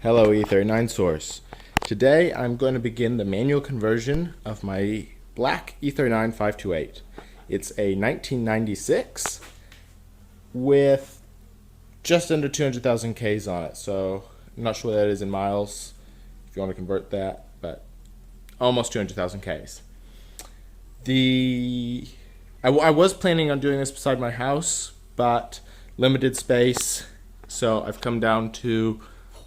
Hello E39 source. Today I'm going to begin the manual conversion of my black E39 528. It's a 1996 with just under 200,000 Ks on it, so I'm not sure what that is in miles if you want to convert that, but almost 200,000 Ks. I was planning on doing this beside my house, but limited space, so I've come down to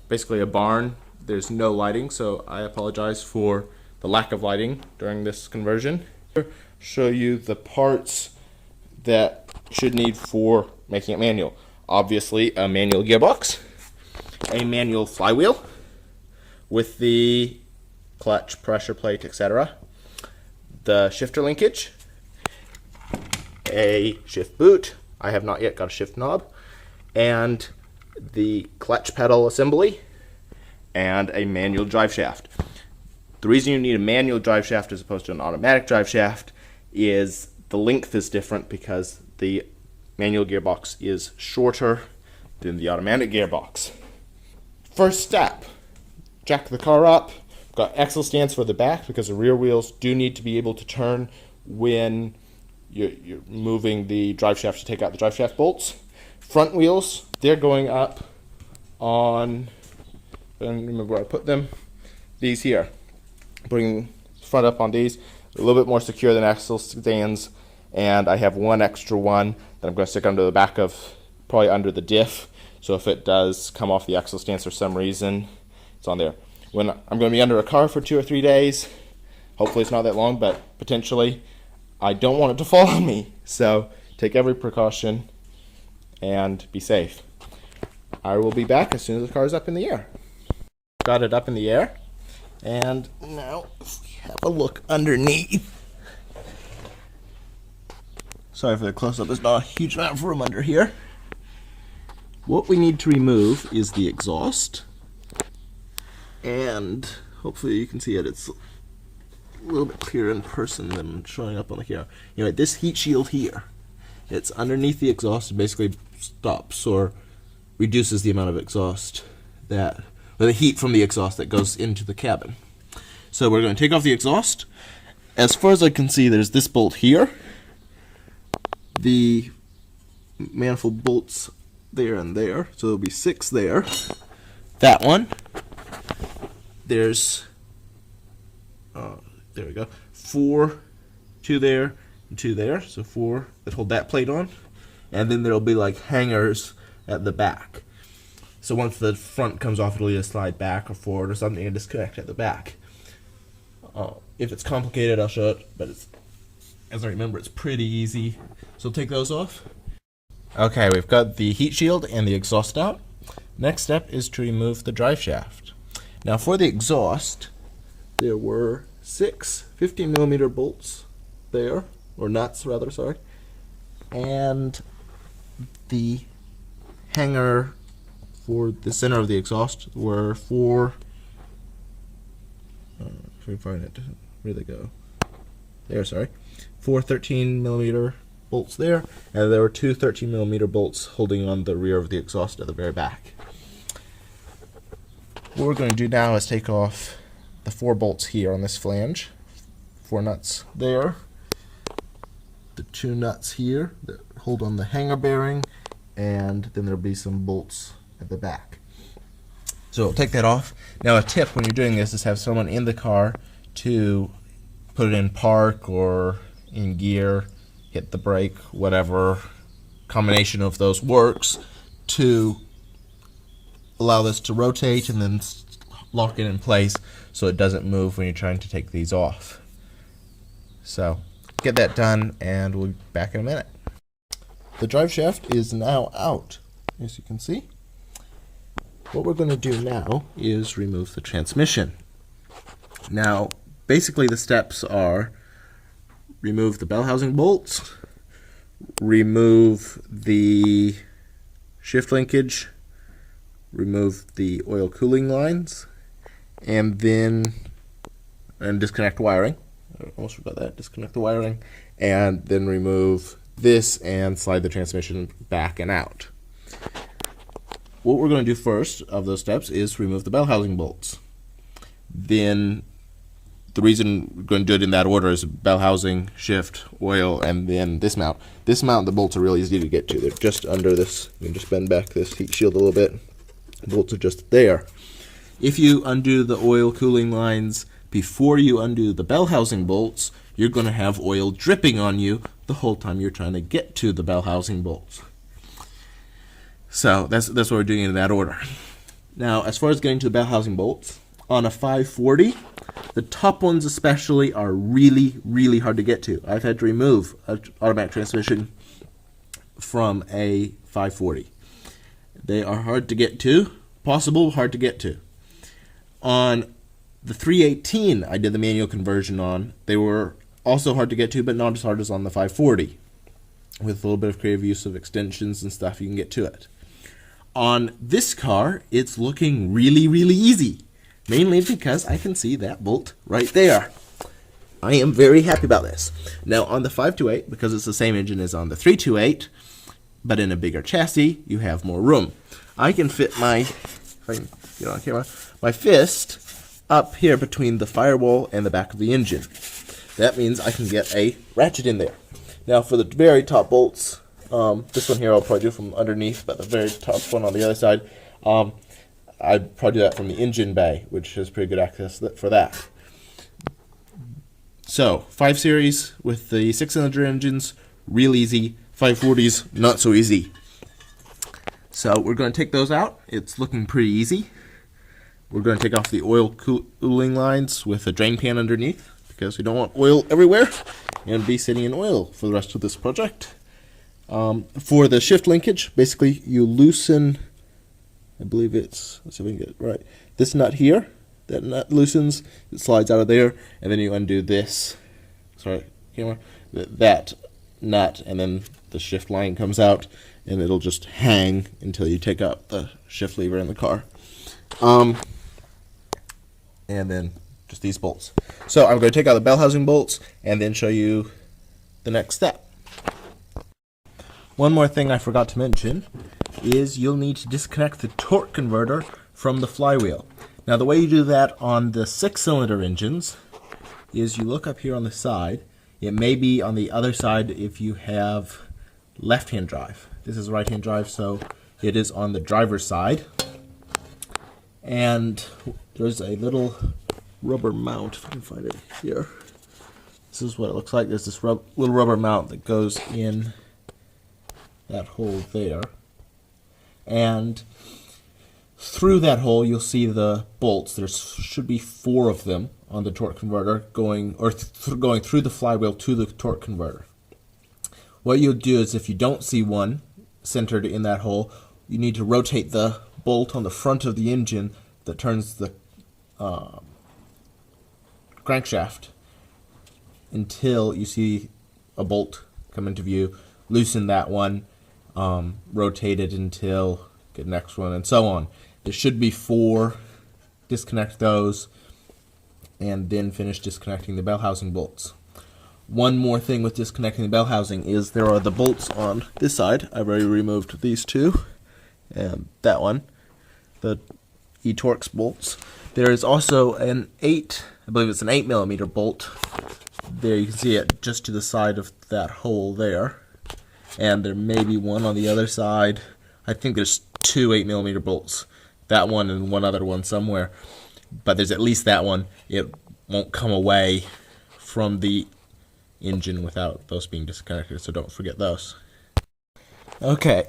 basically a barn. There's no lighting, so I apologize for the lack of lighting during this conversion. I'll show you the parts that you should need for making it manual. Obviously, a manual gearbox, a manual flywheel with the clutch, pressure plate, etc., the shifter linkage, a shift boot. I have not yet got a shift knob, and the clutch pedal assembly, and a manual drive shaft. The reason you need a manual drive shaft as opposed to an automatic drive shaft is the length is different because the manual gearbox is shorter than the automatic gearbox. First step, jack the car up. Got axle stands for the back because the rear wheels do need to be able to turn when you're moving the drive shaft to take out the drive shaft bolts. Front wheels, they're going up on, I don't remember where I put them, these here. Putting front up on these, a little bit more secure than axle stands, and I have one extra one that I'm going to stick under the back of, probably under the diff, so if it does come off the axle stands for some reason, it's on there. When I'm going to be under a car for 2 or 3 days, hopefully it's not that long, but potentially, I don't want it to fall on me, so take every precaution and be safe. I will be back as soon as the car is up in the air. Got it up in the air, and now if we have a look underneath. Sorry for the close-up, there's not a huge amount of room under here. What we need to remove is the exhaust, and hopefully you can see it. It's a little bit clearer in person than showing up on the camera. Anyway, this heat shield here, it's underneath the exhaust and basically stops or reduces the amount of exhaust or the heat from the exhaust that goes into the cabin. So we're going to take off the exhaust. As far as I can see, there's this bolt here, the manifold bolts there and there, so there'll be 6 there. That one, there's there we go, 4, 2 there and 2 there, so 4 that hold that plate on, and then there'll be like hangers at the back. So once the front comes off, it'll either slide back or forward or something and disconnect at the back. If it's complicated, I'll show it, but as I remember, it's pretty easy. So take those off. Okay, we've got the heat shield and the exhaust out. Next step is to remove the drive shaft. Now for the exhaust, there were 6 15mm bolts there, or nuts rather, sorry, and the hanger for the center of the exhaust were 4, if we find it, where'd they go? There, sorry. 4 13mm bolts there, and there were 2 13mm bolts holding on the rear of the exhaust at the very back. What we're going to do now is take off the 4 bolts here on this flange, 4 nuts there, the 2 nuts here that hold on the hanger bearing, and then there'll be some bolts at the back. So we'll take that off. Now a tip when you're doing this is have someone in the car to put it in park or in gear, hit the brake, whatever combination of those works, to allow this to rotate and then lock it in place so it doesn't move when you're trying to take these off. So get that done and we'll be back in a minute. The drive shaft is now out, as you can see. What we're going to do now is remove the transmission. Now basically the steps are remove the bell housing bolts, remove the shift linkage, remove the oil cooling lines, and disconnect wiring. I almost forgot that. Disconnect the wiring, and then remove this and slide the transmission back and out. what we're going to do first of those steps is remove the bell housing bolts. Then the reason we're going to do it in that order is bell housing, shift, oil, and then this mount. This mount, the bolts are really easy to get to. They're just under this. You can just bend back this heat shield a little bit. The bolts are just there. If you undo the oil cooling lines before you undo the bell housing bolts, you're going to have oil dripping on you the whole time you're trying to get to the bell housing bolts. So that's what we're doing in that order. Now, as far as getting to the bell housing bolts, on a 540, the top ones especially are really, really hard to get to. I've had to remove an automatic transmission from a 540. They are hard to get to, possible hard to get to. On the 318 I did the manual conversion on, they were also hard to get to, but not as hard as on the 540. With a little bit of creative use of extensions and stuff, you can get to it. On this car, it's looking really, really easy. Mainly because I can see that bolt right there. I am very happy about this. Now on the 528, because it's the same engine as on the 328, but in a bigger chassis, you have more room. I can fit my, if I can get on camera, my fist up here between the firewall and the back of the engine. That means I can get a ratchet in there. Now for the very top bolts, this one here I'll probably do from underneath, but the very top one on the other side, I'd probably do that from the engine bay, which has pretty good access for that. So, 5 Series with the 6-cylinder engines, real easy. 540s, not so easy. So, we're going to take those out. It's looking pretty easy. We're going to take off the oil cooling lines with a drain pan underneath, because we don't want oil everywhere and be sitting in oil for the rest of this project. For the shift linkage, basically you loosen, I believe it's, let's see if we can get it right, this nut here, that nut loosens, it slides out of there, and then you undo this, sorry, camera, that nut, and then the shift line comes out, and it'll just hang until you take out the shift lever in the car. And then just these bolts. So I'm going to take out the bell housing bolts, and then show you the next step. One more thing I forgot to mention is you'll need to disconnect the torque converter from the flywheel. Now the way you do that on the 6-cylinder engines is you look up here on the side. It may be on the other side if you have left-hand drive. This is right-hand drive, so it is on the driver's side. And there's a little rubber mount, if I can find it here. This is what it looks like. There's this little rubber mount that goes in that hole there. And through that hole you'll see the bolts. There should be 4 of them on the torque converter going through the flywheel to the torque converter. What you'll do is, if you don't see one centered in that hole, you need to rotate the bolt on the front of the engine that turns the crankshaft until you see a bolt come into view. Loosen that one, rotate it until get the next one, and so on. There should be 4. Disconnect those, and then finish disconnecting the bell housing bolts. One more thing with disconnecting the bell housing is there are the bolts on this side. I've already removed these 2, and that one, the eTorx bolts. There is also an 8, I believe it's an 8mm bolt. There you can see it just to the side of that hole there. And there may be one on the other side. I think there's 2 8mm bolts. That one and one other one somewhere. But there's at least that one. It won't come away from the engine without those being disconnected, so don't forget those. Okay,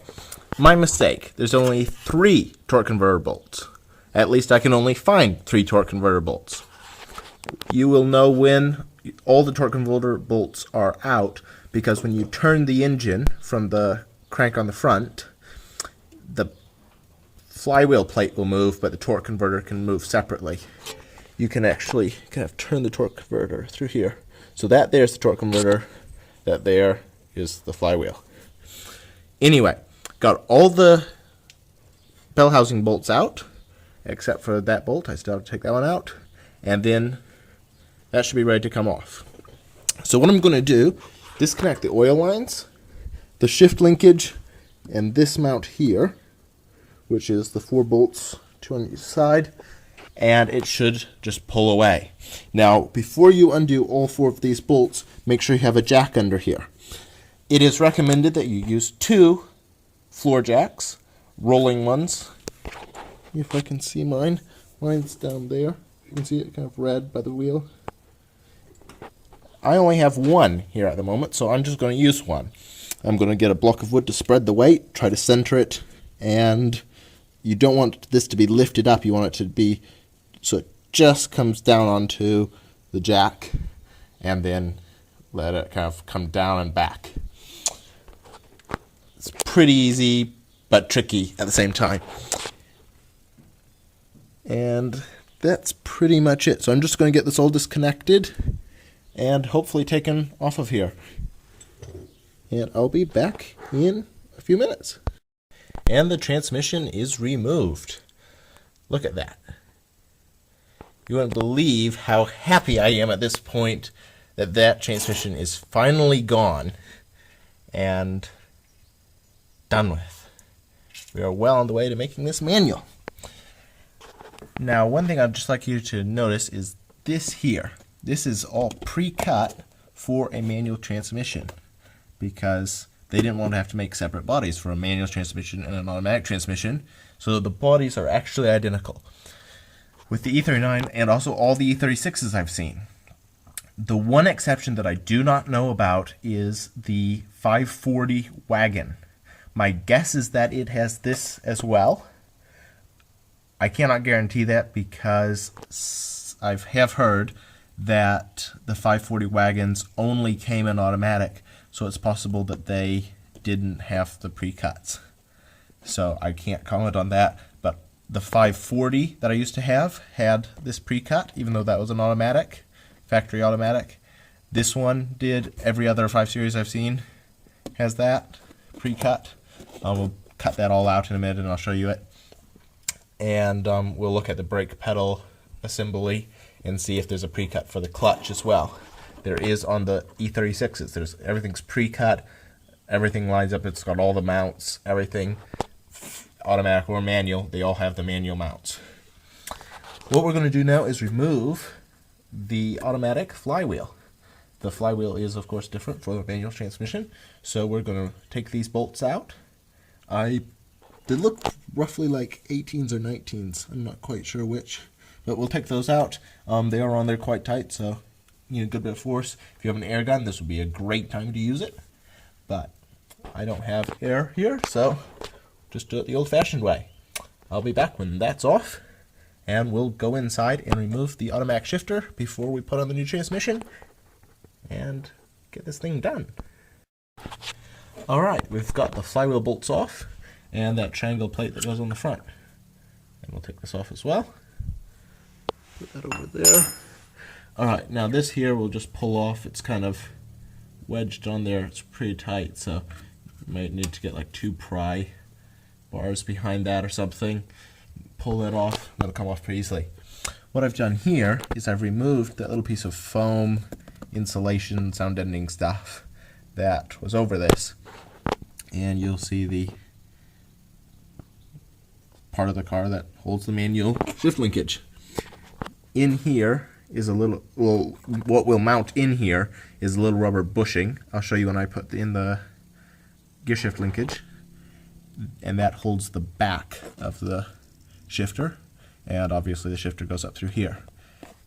my mistake. There's only 3 torque converter bolts. At least I can only find 3 torque converter bolts. You will know when all the torque converter bolts are out, because when you turn the engine from the crank on the front, the flywheel plate will move, but the torque converter can move separately. You can actually kind of turn the torque converter through here. So that there's the torque converter, that there is the flywheel. Anyway, got all the bell housing bolts out, except for that bolt. I still have to take that one out, and then that should be ready to come off. So what I'm going to do, disconnect the oil lines, the shift linkage, and this mount here which is the 4 bolts, 2 on each side, and it should just pull away. Now, before you undo all 4 of these bolts, make sure you have a jack under here. It is recommended that you use 2 floor jacks, rolling ones. If I can see mine. Mine's down there. You can see it kind of red by the wheel. I only have 1 here at the moment, so I'm just going to use 1. I'm going to get a block of wood to spread the weight, try to center it, and you don't want this to be lifted up. You want it to be so it just comes down onto the jack, and then let it kind of come down and back. It's pretty easy, but tricky at the same time. And that's pretty much it. So I'm just going to get this all disconnected and hopefully taken off of here. And I'll be back in a few minutes. And the transmission is removed. Look at that. You wouldn't believe how happy I am at this point that that transmission is finally gone and done with. We are well on the way to making this manual. Now, one thing I'd just like you to notice is this here. This is all pre-cut for a manual transmission because they didn't want to have to make separate bodies for a manual transmission and an automatic transmission, so the bodies are actually identical. With the E39 and also all the E36s I've seen. The one exception that I do not know about is the 540 wagon. My guess is that it has this as well. I cannot guarantee that because I have heard that the 540 wagons only came in automatic, so it's possible that they didn't have the pre-cuts. So I can't comment on that, but the 540 that I used to have had this pre-cut, even though that was an automatic, factory automatic. This one did. Every other 5 Series I've seen has that pre-cut. We'll cut that all out in a minute and I'll show you it. And we'll look at the brake pedal assembly and see if there's a pre-cut for the clutch as well. There is on the E36s. Everything's pre-cut, everything lines up, it's got all the mounts, everything, automatic or manual, they all have the manual mounts. What we're going to do now is remove the automatic flywheel. The flywheel is of course different for the manual transmission, so we're going to take these bolts out. They look roughly like 18s or 19s, I'm not quite sure which, but we'll take those out. They are on there quite tight, so you need a good bit of force. If you have an air gun, this would be a great time to use it, but I don't have air here, so just do it the old-fashioned way. I'll be back when that's off, and we'll go inside and remove the automatic shifter before we put on the new transmission and get this thing done. Alright, we've got the flywheel bolts off and that triangle plate that goes on the front. And we'll take this off as well. Put that over there. Alright, now this here we'll just pull off. It's kind of wedged on there. It's pretty tight, so you might need to get like 2 pry bars behind that or something. Pull that off, that'll come off pretty easily. What I've done here is I've removed that little piece of foam, insulation, sound deadening stuff that was over this. And you'll see the part of the car that holds the manual shift linkage. In here is a little, well, what will mount in here is a little rubber bushing. I'll show you when I put in the gear shift linkage. And that holds the back of the shifter, and obviously the shifter goes up through here.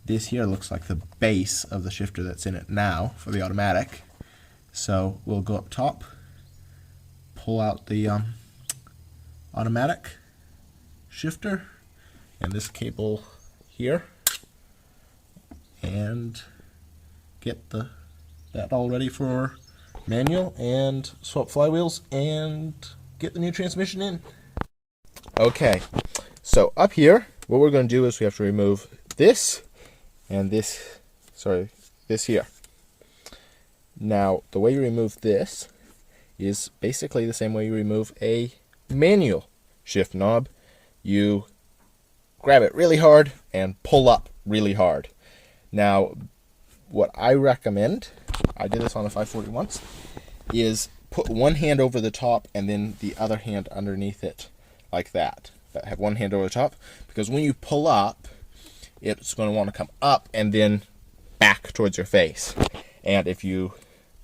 This here looks like the base of the shifter that's in it now for the automatic. So we'll go up top, pull out the automatic shifter and this cable here, and get that all ready for manual and swap flywheels and get the new transmission in. Okay, so up here what we're going to do is we have to remove this and this here. Now the way you remove this is basically the same way you remove a manual shift knob. You grab it really hard and pull up really hard. Now what I recommend, I did this on a 540 once, is put one hand over the top and then the other hand underneath it like that have one hand over the top, because when you pull up, it's going to want to come up and then back towards your face. And if you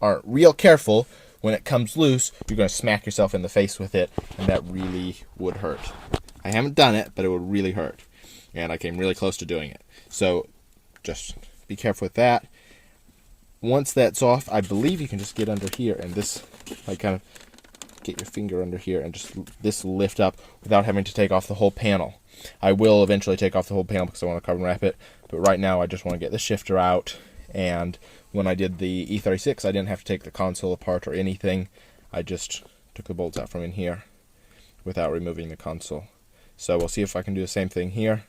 aren't real careful, when it comes loose, you're going to smack yourself in the face with it, and that really would hurt. I haven't done it, but it would really hurt. And I came really close to doing it. So just be careful with that. Once that's off, I believe you can just get under here and this, like, kind of get your finger under here and just this lift up without having to take off the whole panel. I will eventually take off the whole panel because I want to carbon wrap it, but right now I just want to get the shifter out. And when I did the E36, I didn't have to take the console apart or anything. I just took the bolts out from in here without removing the console. So we'll see if I can do the same thing here,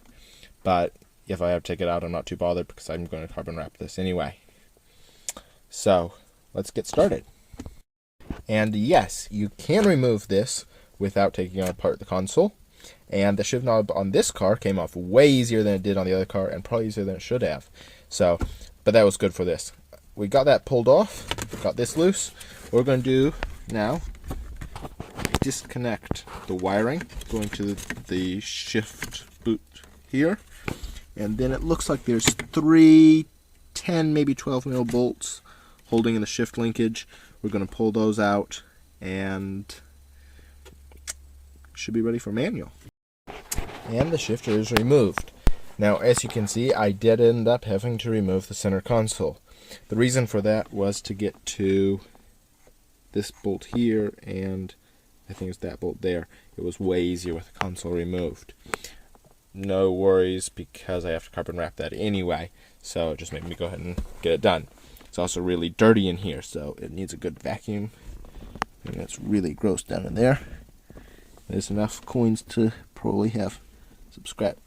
but if I have to take it out, I'm not too bothered because I'm going to carbon wrap this anyway. So let's get started. And yes, you can remove this without taking apart the console. And the shift knob on this car came off way easier than it did on the other car, and probably easier than it should have. So, but that was good for this. We got that pulled off, got this loose. What we're going to do now, disconnect the wiring going to the shift boot here. And then it looks like there's 3 10, maybe 12 mil bolts holding in the shift linkage. We're going to pull those out and should be ready for manual. And the shifter is removed. Now, as you can see, I did end up having to remove the center console. The reason for that was to get to this bolt here, and I think it's that bolt there. It was way easier with the console removed. No worries, because I have to carbon wrap that anyway, so it just made me go ahead and get it done. It's also really dirty in here, so it needs a good vacuum. And it's really gross down in there. There's enough coins to probably have some scrap,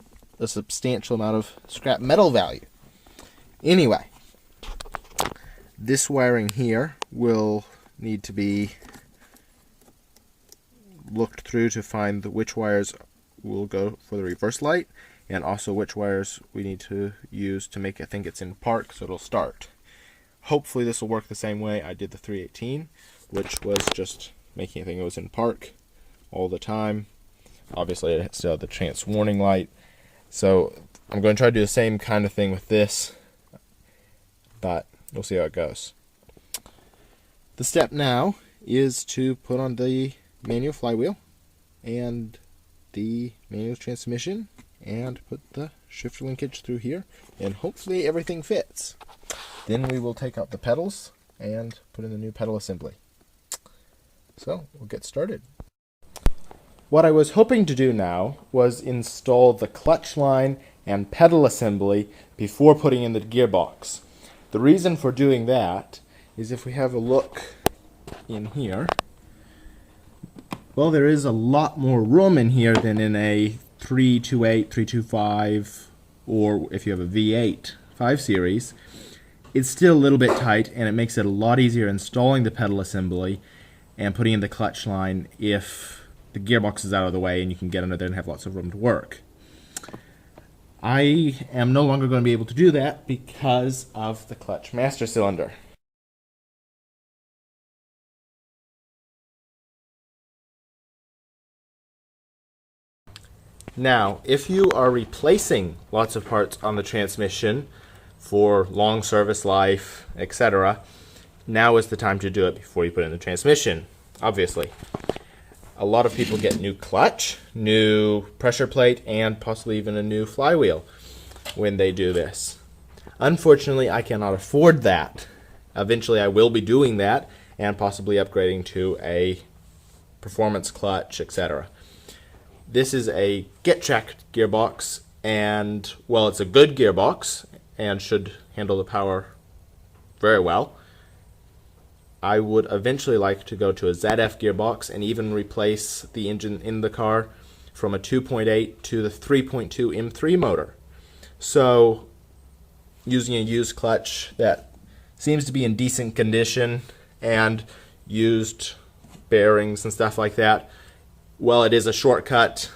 a substantial amount of scrap metal value. Anyway, this wiring here will need to be looked through to find which wires will go for the reverse light, and also which wires we need to use to make it think it's in park so it'll start. Hopefully this will work the same way I did the 318, which was just making it think it was in park all the time. Obviously it still had the chance warning light, so I'm going to try to do the same kind of thing with this, but we'll see how it goes. The step now is to put on the manual flywheel and the manual transmission and put the shifter linkage through here, and hopefully everything fits. Then we will take out the pedals and put in the new pedal assembly. So we'll get started. What I was hoping to do now was install the clutch line and pedal assembly before putting in the gearbox. The reason for doing that is if we have a look in here, well, there is a lot more room in here than in a 328, 325, or if you have a V8 5 Series. It's still a little bit tight, and it makes it a lot easier installing the pedal assembly and putting in the clutch line if the gearbox is out of the way and you can get under there and have lots of room to work. I am no longer going to be able to do that because of the clutch master cylinder. Now, if you are replacing lots of parts on the transmission for long service life, etc., now is the time to do it before you put in the transmission, obviously. A lot of people get new clutch, new pressure plate, and possibly even a new flywheel when they do this. Unfortunately, I cannot afford that. Eventually, I will be doing that and possibly upgrading to a performance clutch, etc. This is a get-checked gearbox, and, well, it's a good gearbox and should handle the power very well. I would eventually like to go to a ZF gearbox and even replace the engine in the car from a 2.8 to the 3.2 M3 motor. So, using a used clutch that seems to be in decent condition and used bearings and stuff like that, well, it is a shortcut.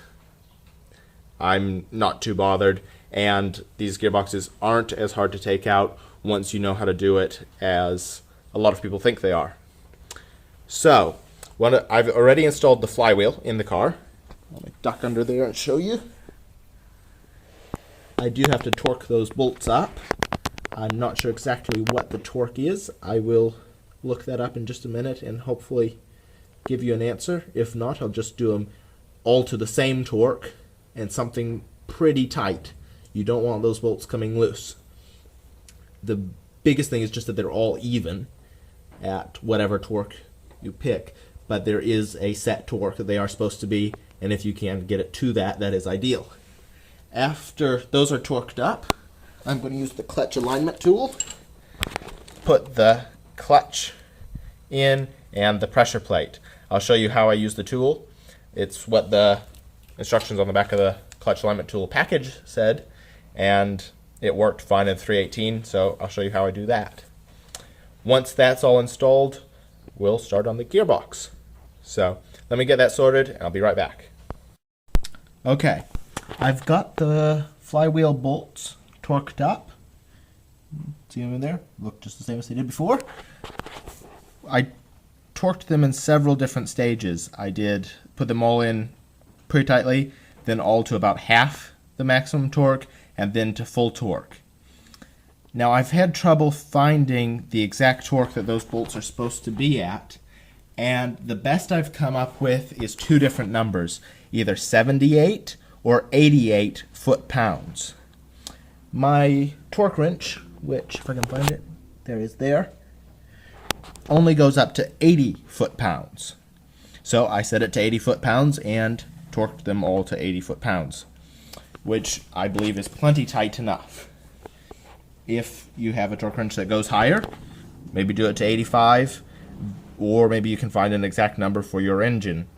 I'm not too bothered, and these gearboxes aren't as hard to take out once you know how to do it as a lot of people think they are. So, I've already installed the flywheel in the car. Let me duck under there and show you. I do have to torque those bolts up. I'm not sure exactly what the torque is. I will look that up in just a minute and hopefully give you an answer. If not, I'll just do them all to the same torque and something pretty tight. You don't want those bolts coming loose. The biggest thing is just that they're all even at whatever torque you pick, but there is a set torque that they are supposed to be, and if you can get it to that, that is ideal. After those are torqued up, I'm going to use the clutch alignment tool, put the clutch in and the pressure plate. I'll show you how I use the tool. It's what the instructions on the back of the clutch alignment tool package said, and it worked fine in 318, so I'll show you how I do that. Once that's all installed, we'll start on the gearbox. So let me get that sorted and I'll be right back. Okay, I've got the flywheel bolts torqued up. See them in there? Look just the same as they did before. I torqued them in several different stages. I did put them all in pretty tightly, then all to about half the maximum torque, and then to full torque. Now I've had trouble finding the exact torque that those bolts are supposed to be at, and the best I've come up with is two different numbers, either 78 or 88 foot-pounds. My torque wrench, which if I can find it, there it is there, only goes up to 80 foot-pounds. So I set it to 80 foot-pounds and torqued them all to 80 foot-pounds, which I believe is plenty tight enough. If you have a torque wrench that goes higher, maybe do it to 85, or maybe you can find an exact number for your engine.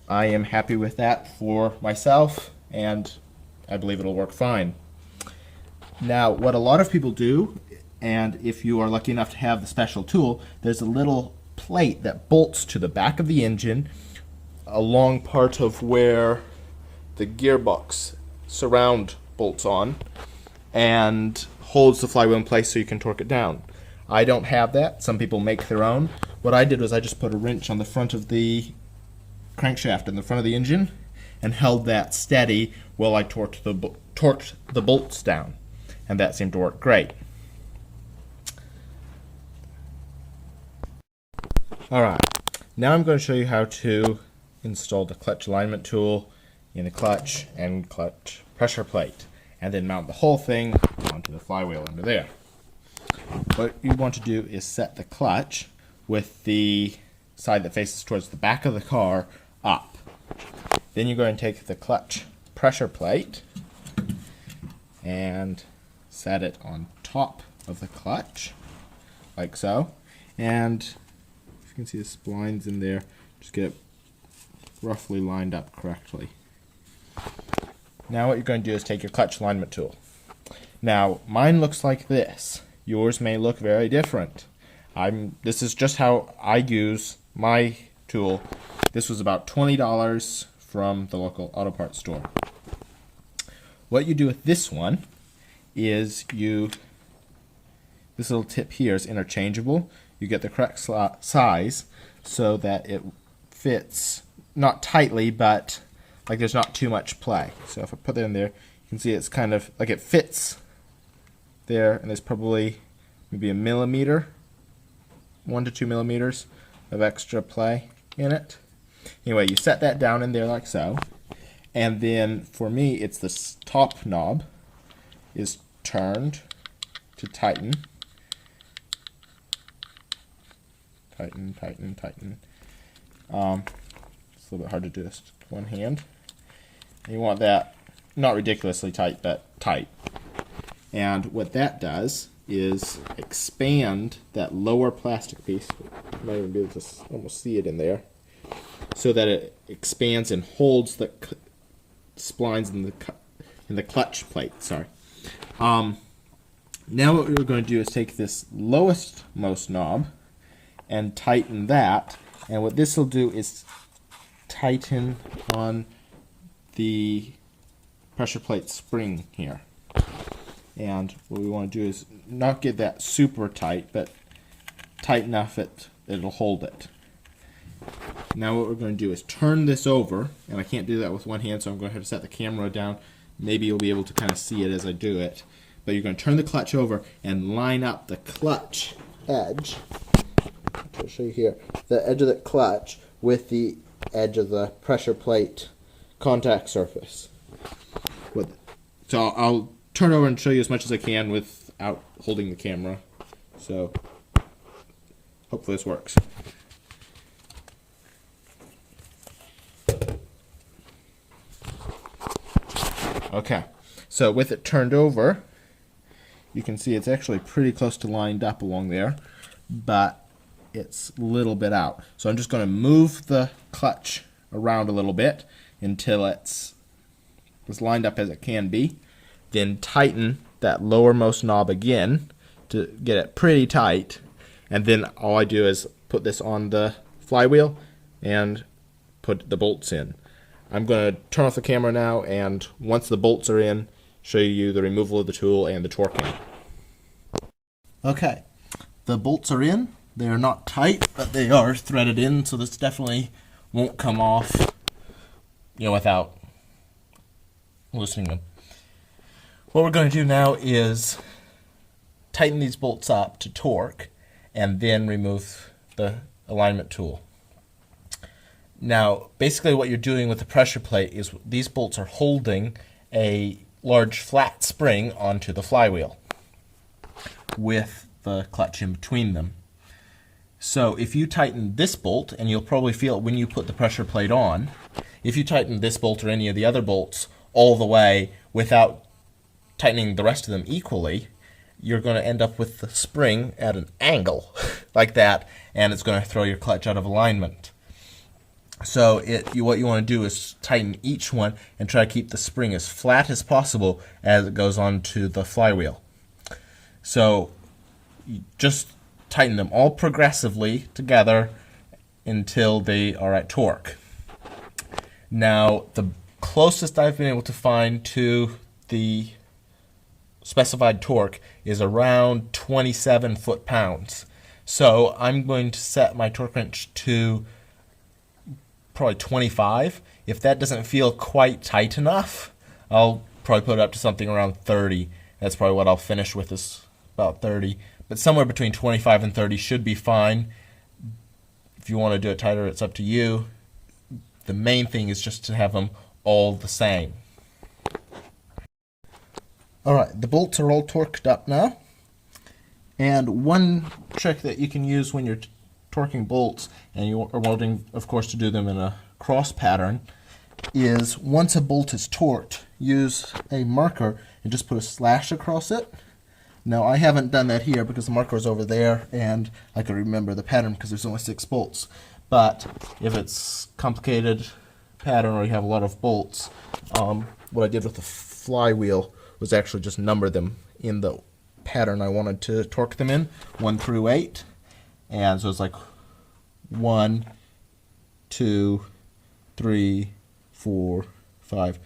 I am happy with that for myself, and I believe it'll work fine. Now, what a lot of people do, and if you are lucky enough to have the special tool, there's a little plate that bolts to the back of the engine along part of where the gearbox surround bolts on and holds the flywheel in place so you can torque it down. I don't have that. Some people make their own. What I did was I just put a wrench on the front of the crankshaft in the front of the engine and held that steady while I torqued the bolts down, and that seemed to work great. Alright, now I'm going to show you how to install the clutch alignment tool in the clutch and clutch pressure plate, and then mount the whole thing onto the flywheel under there. What you want to do is set the clutch with the side that faces towards the back of the car up. Then you're going to take the clutch pressure plate and set it on top of the clutch, like so. And if you can see the splines in there, just get it roughly lined up correctly. Now what you're going to do is take your clutch alignment tool. Now mine looks like this. Yours may look very different. This is just how I use my tool. This was about $20 from the local auto parts store. What you do with this one is this little tip here is interchangeable. You get the correct size so that it fits, not tightly, but like there's not too much play. So if I put it in there, you can see it's kind of like it fits there, and there's probably maybe a millimeter, 1 to 2 millimeters of extra play in it. Anyway, you set that down in there like so, and then for me it's this top knob is turned to tighten. Tighten, tighten, tighten. It's a little bit hard to do this with one hand. And you want that not ridiculously tight, but tight. And what that does is expand that lower plastic piece. You might even be able to almost see it in there, so that it expands and holds the splines in the clutch plate. Sorry. Now what we're going to do is take this lowest most knob and tighten that, and what this will do is tighten on the pressure plate spring here. And what we want to do is not get that super tight, but tight enough it'll hold it. Now what we're going to do is turn this over, and I can't do that with one hand, so I'm going to have to set the camera down. Maybe you'll be able to kind of see it as I do it. But you're going to turn the clutch over and line up the clutch edge. I'll show you here. The edge of the clutch with the edge of the pressure plate contact surface. So I'll turn over and show you as much as I can without holding the camera. So hopefully this works. Okay, so with it turned over, you can see it's actually pretty close to lined up along there, but it's a little bit out. So I'm just going to move the clutch around a little bit until it's as lined up as it can be. Then tighten that lowermost knob again to get it pretty tight. And then all I do is put this on the flywheel and put the bolts in. I'm going to turn off the camera now, and once the bolts are in, show you the removal of the tool and the torquing. Okay, the bolts are in. They are not tight, but they are threaded in, so this definitely won't come off, without loosening them. What we're going to do now is tighten these bolts up to torque, and then remove the alignment tool. Now, basically what you're doing with the pressure plate is these bolts are holding a large flat spring onto the flywheel with the clutch in between them. So if you tighten this bolt, and you'll probably feel it when you put the pressure plate on, if you tighten this bolt or any of the other bolts all the way without tightening the rest of them equally, you're going to end up with the spring at an angle like that, and it's going to throw your clutch out of alignment. So what you want to do is tighten each one and try to keep the spring as flat as possible as it goes onto the flywheel. So you just tighten them all progressively together until they are at torque. Now, the closest I've been able to find to the specified torque is around 27 foot-pounds. So I'm going to set my torque wrench to probably 25. If that doesn't feel quite tight enough, I'll probably put it up to something around 30. That's probably what I'll finish with, is about 30. But somewhere between 25 and 30 should be fine. If you want to do it tighter, it's up to you. The main thing is just to have them all the same. Alright, the bolts are all torqued up now. And one trick that you can use when you're torquing bolts, and you are wanting, of course, to do them in a cross pattern, is once a bolt is torqued, use a marker and just put a slash across it. Now, I haven't done that here because the marker is over there, and I can remember the pattern because there's only 6 bolts. But if it's complicated pattern or you have a lot of bolts, what I did with the flywheel was actually just number them in the pattern I wanted to torque them in, 1 through 8. And so it's like 1, 2, 3, 4, 5,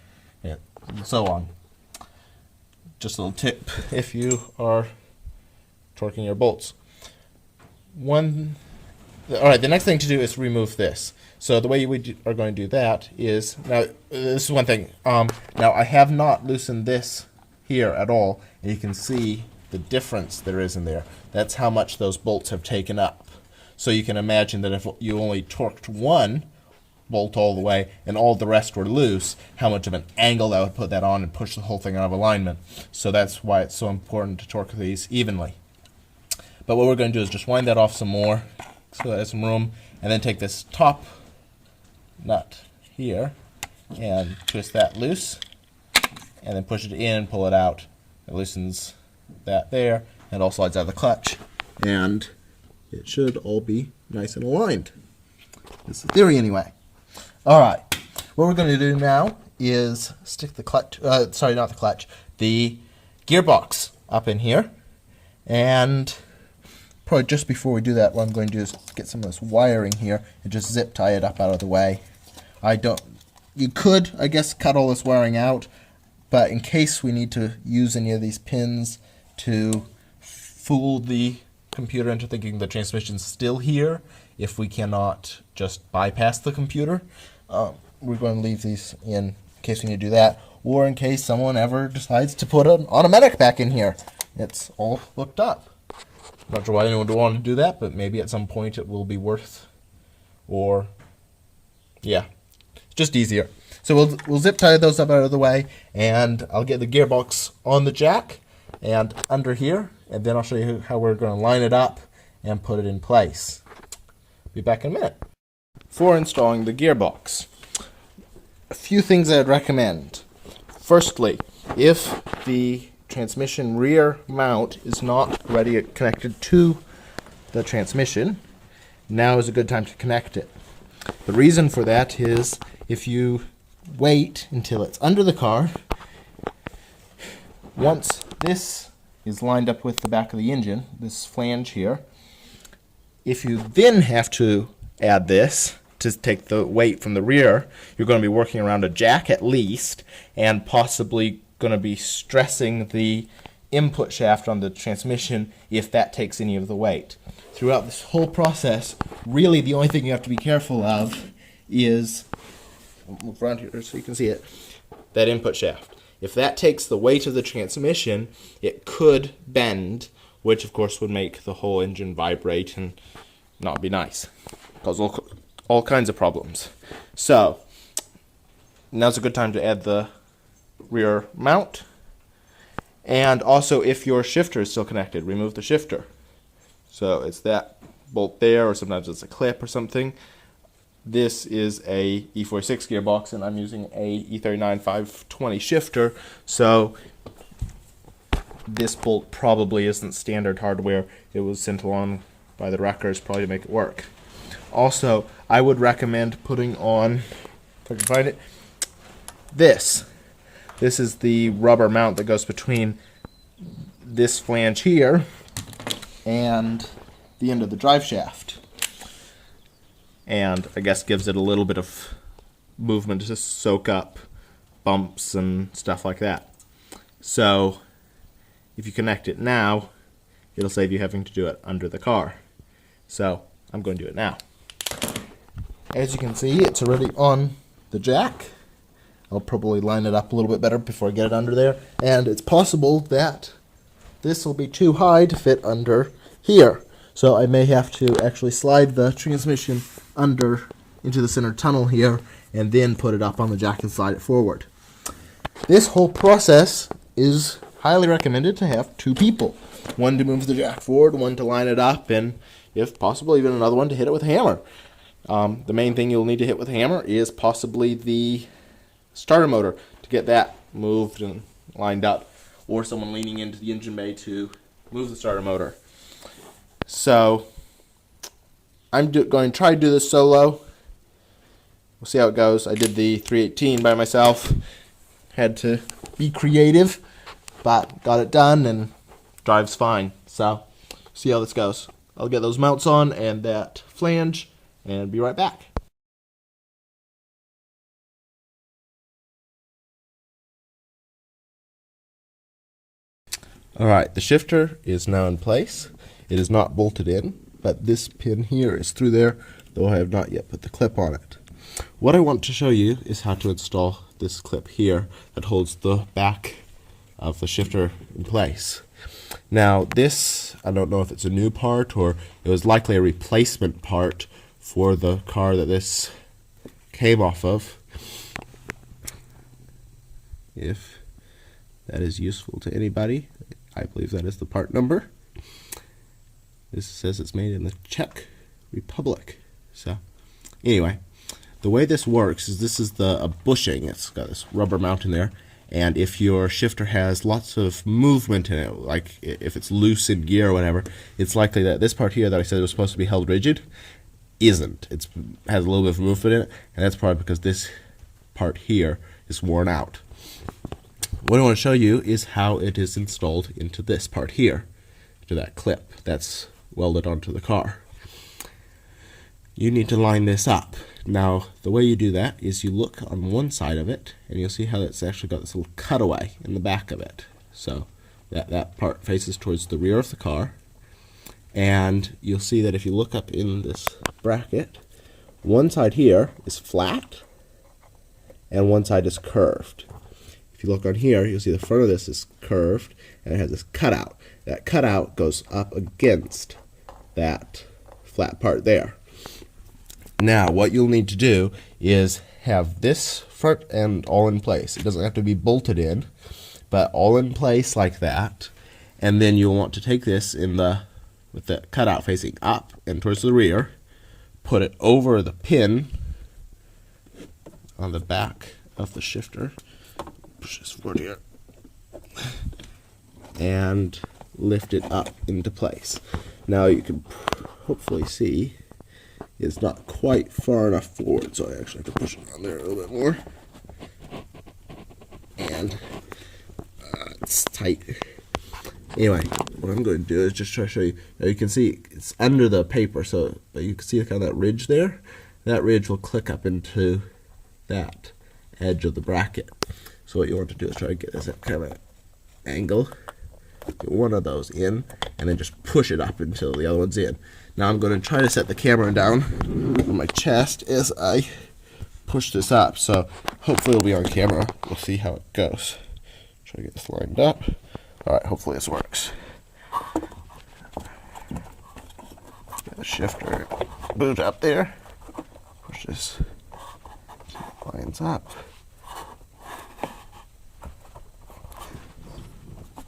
and so on. Just a little tip if you are torquing your bolts. Alright, the next thing to do is remove this. So the way we are going to do that is, now this is one thing, now I have not loosened this here at all, and you can see the difference there is in there. That's how much those bolts have taken up. So you can imagine that if you only torqued one bolt all the way and all the rest were loose, how much of an angle that would put that on and push the whole thing out of alignment. So that's why it's so important to torque these evenly. But what we're going to do is just wind that off some more so that has some room, and then take this top nut here and twist that loose, and then push it in, pull it out. It loosens that there, and all slides out of the clutch, and it should all be nice and aligned. That's the theory anyway. Alright, what we're going to do now is stick the clutch, the gearbox up in here, and probably just before we do that, what I'm going to do is get some of this wiring here and just zip tie it up out of the way. You could, I guess, cut all this wiring out, but in case we need to use any of these pins to fool the computer into thinking the transmission's still here, if we cannot just bypass the computer. We're going to leave these in case we need to do that, or in case someone ever decides to put an automatic back in here. It's all hooked up. Not sure why anyone would want to do that, but maybe at some point it will be worth, or yeah, it's just easier. So we'll zip tie those up out of the way, and I'll get the gearbox on the jack and under here, and then I'll show you how we're going to line it up and put it in place. Be back in a minute. For installing the gearbox, a few things I'd recommend. Firstly, if the transmission rear mount is not ready connected to the transmission, now is a good time to connect it. The reason for that is if you wait until it's under the car, once this is lined up with the back of the engine, this flange here, if you then have to add this to take the weight from the rear, you're going to be working around a jack at least, and possibly going to be stressing the input shaft on the transmission if that takes any of the weight. Throughout this whole process, really the only thing you have to be careful of is, I'll move around here so you can see it, that input shaft. If that takes the weight of the transmission, it could bend, which of course would make the whole engine vibrate and not be nice. Cause all kinds of problems. So, now's a good time to add the rear mount. And also, if your shifter is still connected, remove the shifter. So it's that bolt there, or sometimes it's a clip or something. This is a E46 gearbox, and I'm using a E39 520 shifter, so this bolt probably isn't standard hardware. It was sent along by the wreckers probably to make it work. Also, I would recommend putting on, if I can find it, this. This is the rubber mount that goes between this flange here and the end of the drive shaft. And I guess gives it a little bit of movement to soak up bumps and stuff like that. So if you connect it now, it'll save you having to do it under the car. So I'm going to do it now. As you can see, it's already on the jack. I'll probably line it up a little bit better before I get it under there. And it's possible that this will be too high to fit under here. So I may have to actually slide the transmission under into the center tunnel here and then put it up on the jack and slide it forward. This whole process is highly recommended to have two people. One to move the jack forward, one to line it up, and if possible even another one to hit it with a hammer. The main thing you'll need to hit with a hammer is possibly the starter motor to get that moved and lined up, or someone leaning into the engine bay to move the starter motor. So I'm going to try to do this solo. We'll see how it goes. I did the 318 by myself. Had to be creative, but got it done and drives fine. So see how this goes. I'll get those mounts on and that flange and be right back. Alright, the shifter is now in place. It is not bolted in, but this pin here is through there, though I have not yet put the clip on it. What I want to show you is how to install this clip here that holds the back of the shifter in place. Now this, I don't know if it's a new part or it was likely a replacement part for the car that this came off of. If that is useful to anybody, I believe that is the part number. This says it's made in the Czech Republic. So anyway, the way this works is this is a bushing. It's got this rubber mount in there, and if your shifter has lots of movement in it, like if it's loose in gear or whatever, it's likely that this part here that I said was supposed to be held rigid isn't. It has a little bit of movement in it, and that's probably because this part here is worn out. What I want to show you is how it is installed into this part here, to that clip that's welded onto the car. You need to line this up. Now, the way you do that is you look on one side of it, and you'll see how it's actually got this little cutaway in the back of it. So that part faces towards the rear of the car, And you'll see that if you look up in this bracket, one side here is flat and one side is curved. If you look on here, you'll see the front of this is curved and it has this cutout. That cutout goes up against that flat part there. Now, what you'll need to do is have this front end all in place. It doesn't have to be bolted in, but all in place like that. And then you'll want to take this with the cutout facing up and towards the rear, put it over the pin on the back of the shifter. Push this forward here. And lift it up into place. Now you can hopefully see it's not quite far enough forward, so I actually have to push it on there a little bit more. And it's tight. Anyway, what I'm going to do is just try to show you. Now you can see it's under the paper, but you can see kind of that ridge there. That ridge will click up into that edge of the bracket. So what you want to do is try to get this at kind of angle. Get one of those in, and then just push it up until the other one's in. Now I'm going to try to set the camera down on my chest as I push this up. So hopefully it'll be on camera. We'll see how it goes. Try to get this lined up. Alright, hopefully this works. Get the shifter boot up there. Push this so it lines up.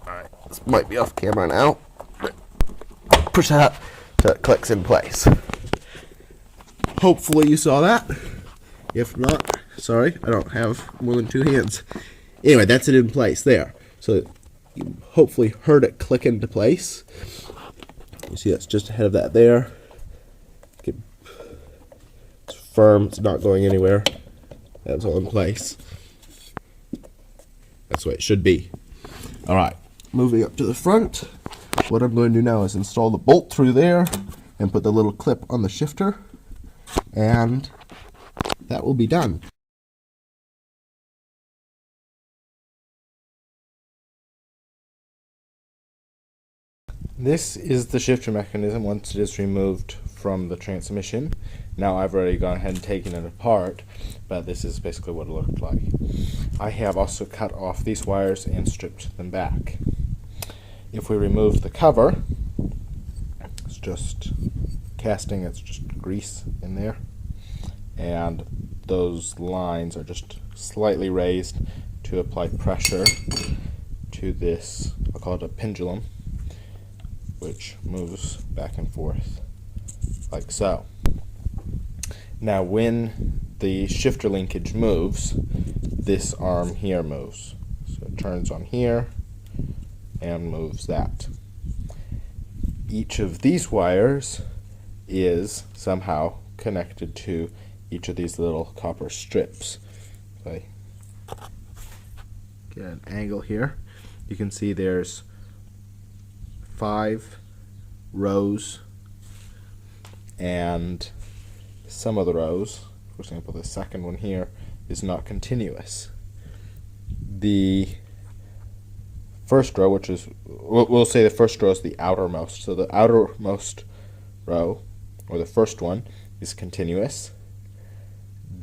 Alright, this might be off camera now. Push that up so it clicks in place. Hopefully you saw that. If not, sorry, I don't have more than 2 hands. Anyway, that's it in place there. So you hopefully heard it click into place. You see that's just ahead of that there. It's firm, it's not going anywhere. That's all in place. That's the way it should be. Alright, moving up to the front. What I'm going to do now is install the bolt through there and put the little clip on the shifter. And that will be done. This is the shifter mechanism once it is removed from the transmission. Now I've already gone ahead and taken it apart, but this is basically what it looked like. I have also cut off these wires and stripped them back. If we remove the cover, it's just casting, it's just grease in there, and those lines are just slightly raised to apply pressure to this, I'll call it a pendulum, which moves back and forth like so. Now when the shifter linkage moves, this arm here moves. So it turns on here and moves that. Each of these wires is somehow connected to each of these little copper strips. If I get an angle here, you can see there's 5 rows, and some of the rows, for example the second one here, is not continuous. The first row, which is, we'll say the first row is the outermost, so the outermost row, or the first one, is continuous.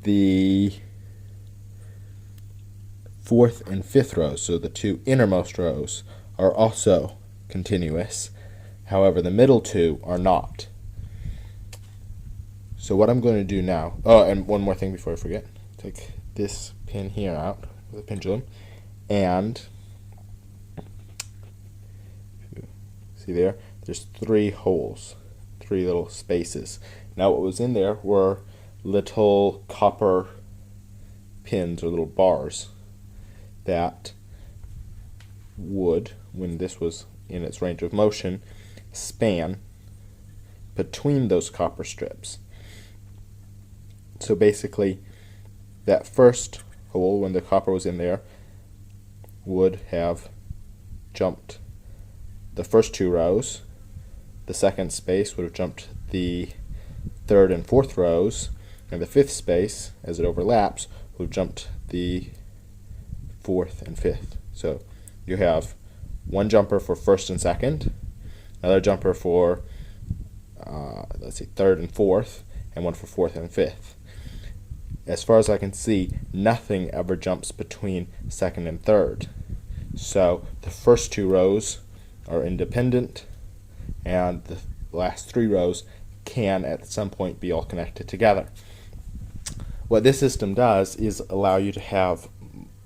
The 4th and 5th rows, so the 2 innermost rows, are also continuous. However, the middle 2 are not. So what I'm going to do now, oh, and one more thing before I forget, take this pin here out with a pendulum, and see there's 3 holes, 3 little spaces. Now what was in there were little copper pins or little bars that would, when this was in its range of motion, span between those copper strips. So basically that first hole, when the copper was in there, would have jumped the first 2 rows. The second space would have jumped the 3rd and 4th rows, and the 5th space, as it overlaps, would have jumped the 4th and 5th. So you have one jumper for 1st and 2nd, another jumper for let's see, third and fourth, and one for fourth and fifth. As far as I can see, nothing ever jumps between second and third. So the first two rows are independent, and the last three rows can at some point be all connected together. What this system does is allow you to have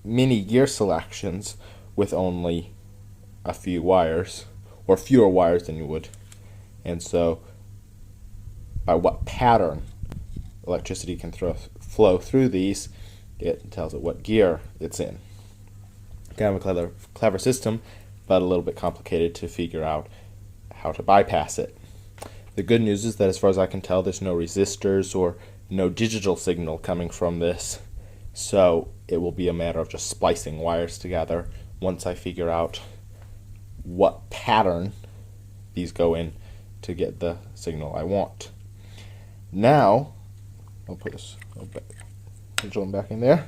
many gear selections with only a few wires, or fewer wires than you would. And so by what pattern electricity can flow through these, it tells it what gear it's in. Kind of a clever system, but a little bit complicated to figure out how to bypass it. The good news is that as far as I can tell, there's no resistors or no digital signal coming from this, so it will be a matter of just splicing wires together once I figure out what pattern these go in to get the signal I want. Now, I'll put this pendulum back in there.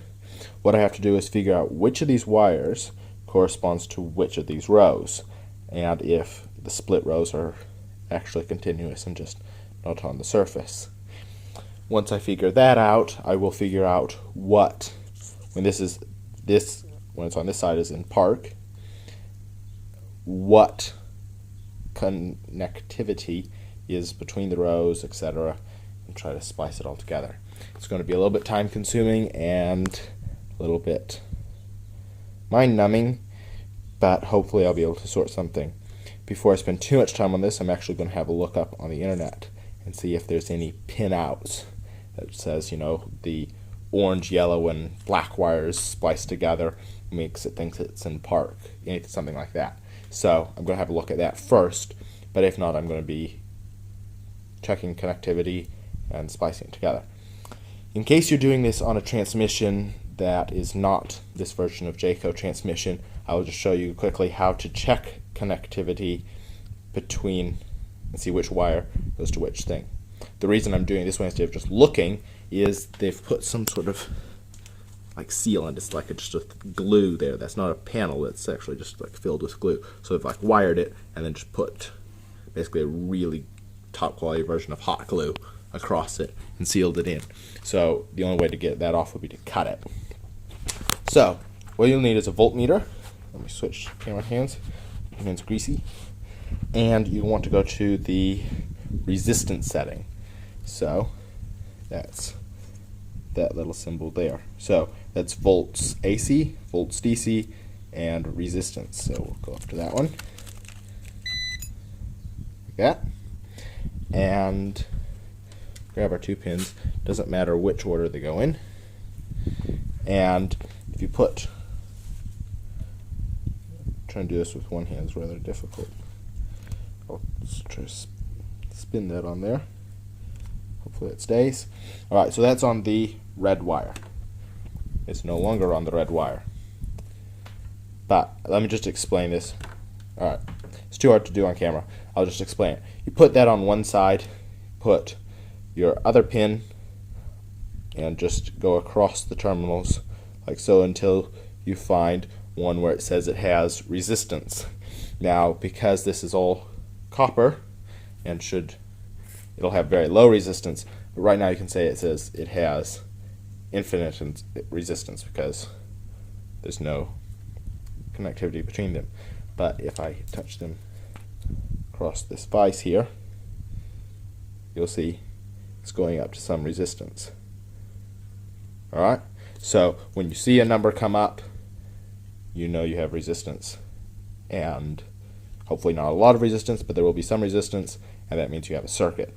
What I have to do is figure out which of these wires corresponds to which of these rows, and if the split rows are actually continuous and just not on the surface. Once I figure that out, I will figure out what, when it's on this side is in park, what connectivity is between the rows, etc., and try to splice it all together. It's going to be a little bit time consuming and a little bit mind numbing, but hopefully I'll be able to sort something. Before I spend too much time on this, I'm actually going to have a look up on the internet and see if there's any pinouts that says, the orange, yellow, and black wires spliced together makes it think it's in park, something like that. So I'm going to have a look at that first, but if not, I'm going to be checking connectivity and splicing it together. In case you're doing this on a transmission that is not this version of Jayco transmission, I will just show you quickly how to check connectivity between and see which wire goes to which thing. The reason I'm doing this way instead of just looking is they've put some sort of like sealant. It's like just a glue there. That's not a panel. It's actually just like filled with glue. So they've like wired it and then just put basically a really top quality version of hot glue across it and sealed it in. So the only way to get that off would be to cut it. So what you'll need is a voltmeter. Let me switch camera hands. My hand's greasy. And you want to go to the resistance setting. So that's that little symbol there. So that's volts AC, volts DC, and resistance. So we'll go up to that one. Like that. And grab our two pins. Doesn't matter which order they go in. And if you put, trying to do this with one hand is rather difficult. I'll try to spin that on there. Hopefully it stays. Alright, so that's on the red wire. It's no longer on the red wire. But let me just explain this. Alright, it's too hard to do on camera. I'll just explain it. You put that on one side, put your other pin, and just go across the terminals like so until you find one where it says it has resistance. Now, because this is all copper and it'll have very low resistance, but right now you can say it says it has infinite resistance because there's no connectivity between them. But if I touch them across this vise here, you'll see it's going up to some resistance. Alright? So when you see a number come up, you know you have resistance. And hopefully not a lot of resistance, but there will be some resistance, and that means you have a circuit.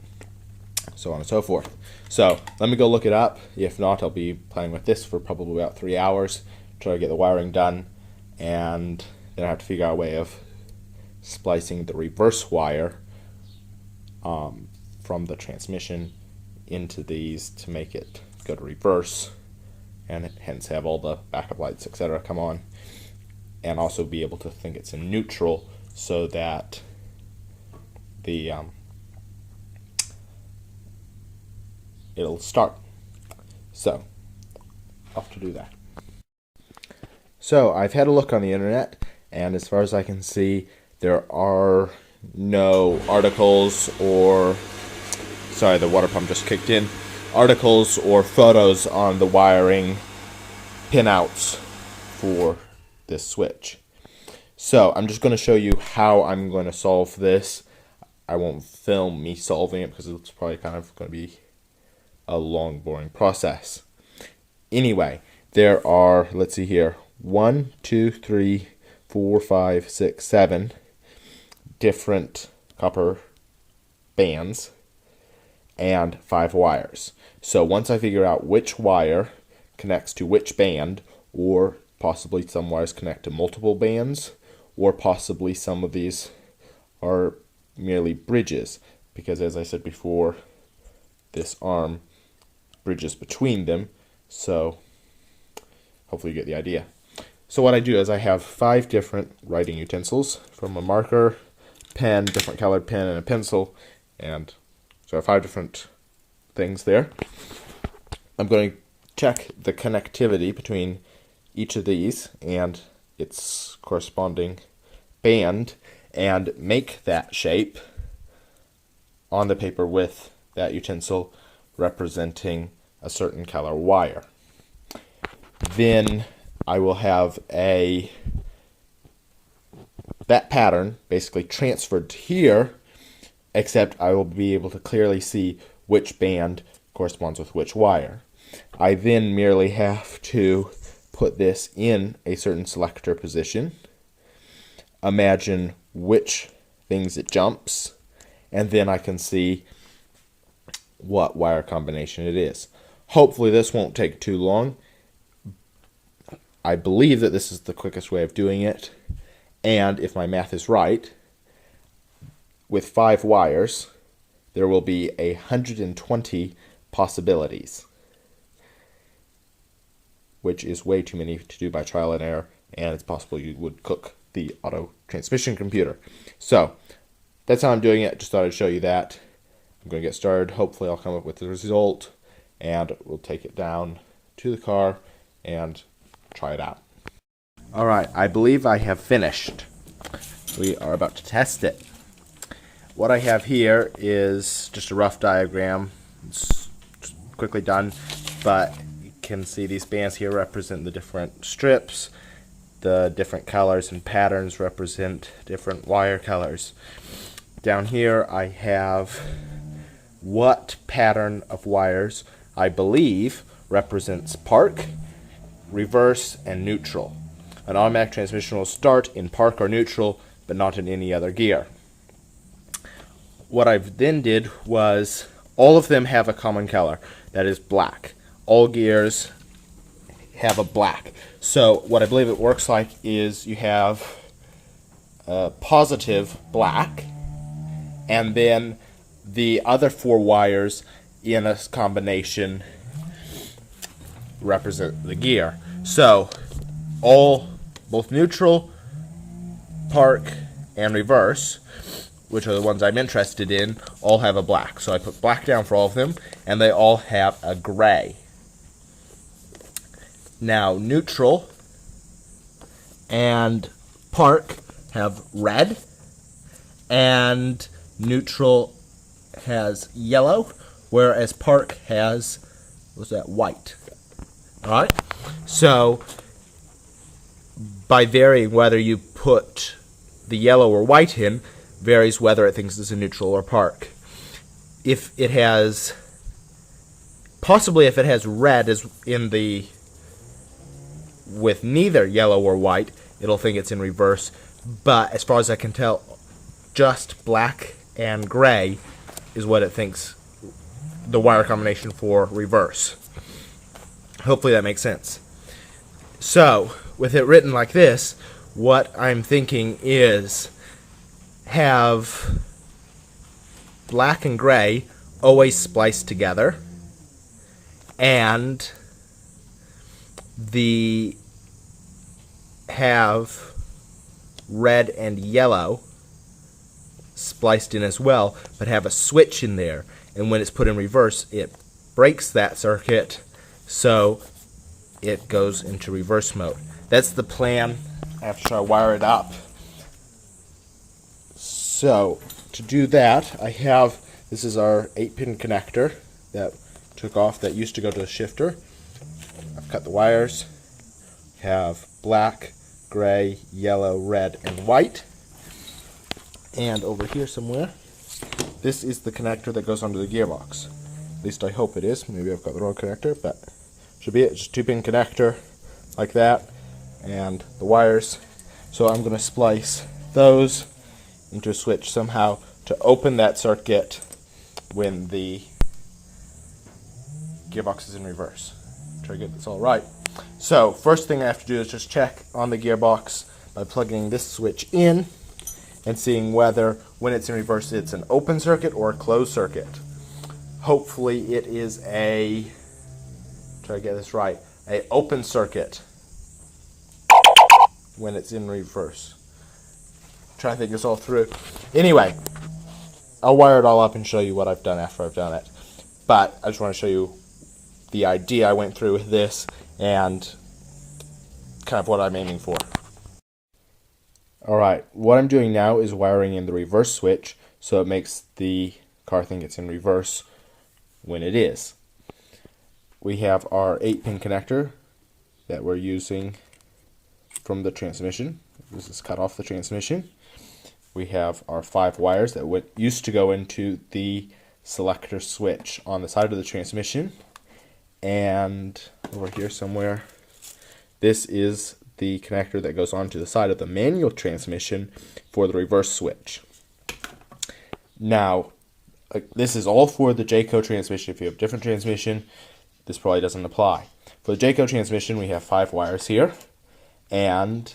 So on and so forth. So let me go look it up. If not, I'll be playing with this for probably about 3 hours, try to get the wiring done, and then I have to figure out a way of splicing the reverse wire from the transmission into these to make it go to reverse, and hence have all the backup lights, etc. come on, and also be able to think it's in neutral so that the it'll start. So off to do that. So I've had a look on the internet, and as far as I can see, there are no articles or sorry, the water pump just kicked in, articles or photos on the wiring pinouts for this switch. So I'm just going to show you how I'm going to solve this. I won't film me solving it because it's probably kind of going to be a long, boring process. Anyway, there are, let's see here, 1, 2, 3, 4, 5, 6, 7 different copper bands and 5 wires. So once I figure out which wire connects to which band, or possibly some wires connect to multiple bands, or possibly some of these are merely bridges, because as I said before, this arm bridges between them, so hopefully you get the idea. So what I do is I have 5 different writing utensils, from a marker, pen, different colored pen, and a pencil, and so I have 5 different things there. I'm going to check the connectivity between each of these and its corresponding band, and make that shape on the paper with that utensil representing a certain color wire. Then I will have that pattern basically transferred here, except I will be able to clearly see which band corresponds with which wire. I then merely have to put this in a certain selector position, imagine which things it jumps, and then I can see what wire combination it is. Hopefully this won't take too long. I believe that this is the quickest way of doing it, and if my math is right, with 5 wires, there will be 120 possibilities, which is way too many to do by trial and error, and it's possible you would cook the auto transmission computer. So that's how I'm doing it. Just thought I'd show you that. I'm going to get started. Hopefully I'll come up with the result, and we'll take it down to the car and try it out. Alright, I believe I have finished. We are about to test it. What I have here is just a rough diagram. It's quickly done, but you can see these bands here represent the different strips. The different colors and patterns represent different wire colors. Down here I have what pattern of wires I believe represents park, reverse, and neutral. An automatic transmission will start in park or neutral, but not in any other gear. What I then did was, all of them have a common color, that is black. All gears have a black. So what I believe it works like is you have a positive black, and then the other 4 wires in a combination represent the gear. So both neutral, park, and reverse, which are the ones I'm interested in, all have a black. So I put black down for all of them, and they all have a gray. Now, neutral and park have red, and neutral has yellow, whereas park has, white. Alright? So, by varying whether you put the yellow or white in, varies whether it thinks it's a neutral or park. If it has red as in the with neither yellow or white, it'll think it's in reverse, but as far as I can tell, just black and gray is what it thinks the wire combination for reverse. Hopefully that makes sense. So, with it written like this, what I'm thinking is have black and gray always spliced together, and have red and yellow spliced in as well, but have a switch in there, and when it's put in reverse, it breaks that circuit, so it goes into reverse mode. That's the plan. I have to try to wire it up. So, to do that, I have This is our 8-pin connector that took off that used to go to the shifter. I've cut the wires. We have black, gray, yellow, red, and white. And over here somewhere, this is the connector that goes onto the gearbox. At least I hope it is. Maybe I've got the wrong connector, but should be it. Just 2-pin connector like that, and the wires. So I'm going to splice those into a switch somehow to open that circuit when the gearbox is in reverse. Try to get this all right. So first thing I have to do is just check on the gearbox by plugging this switch in and seeing whether when it's in reverse it's an open circuit or a closed circuit. Hopefully it is a, try to get this right, a open circuit when it's in reverse. Try to think this all through. Anyway, I'll wire it all up and show you what I've done after I've done it. But I just want to show you the idea I went through with this and kind of what I'm aiming for. Alright, what I'm doing now is wiring in the reverse switch so it makes the car think it's in reverse when it is. We have our 8-pin connector that we're using from the transmission. This is cut off the transmission. We have our 5 wires that used to go into the selector switch on the side of the transmission. And over here somewhere, this is the connector that goes onto the side of the manual transmission for the reverse switch. Now, this is all for the Jayco transmission. If you have a different transmission, this probably doesn't apply. For the Jayco transmission, we have 5 wires here, and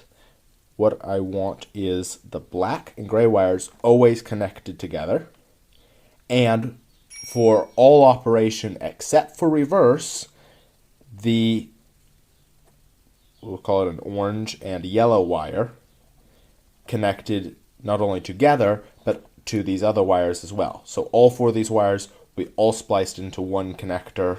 what I want is the black and gray wires always connected together, and for all operation except for reverse, we'll call it an orange and yellow wire connected not only together, but to these other wires as well. So all 4 of these wires will be all spliced into one connector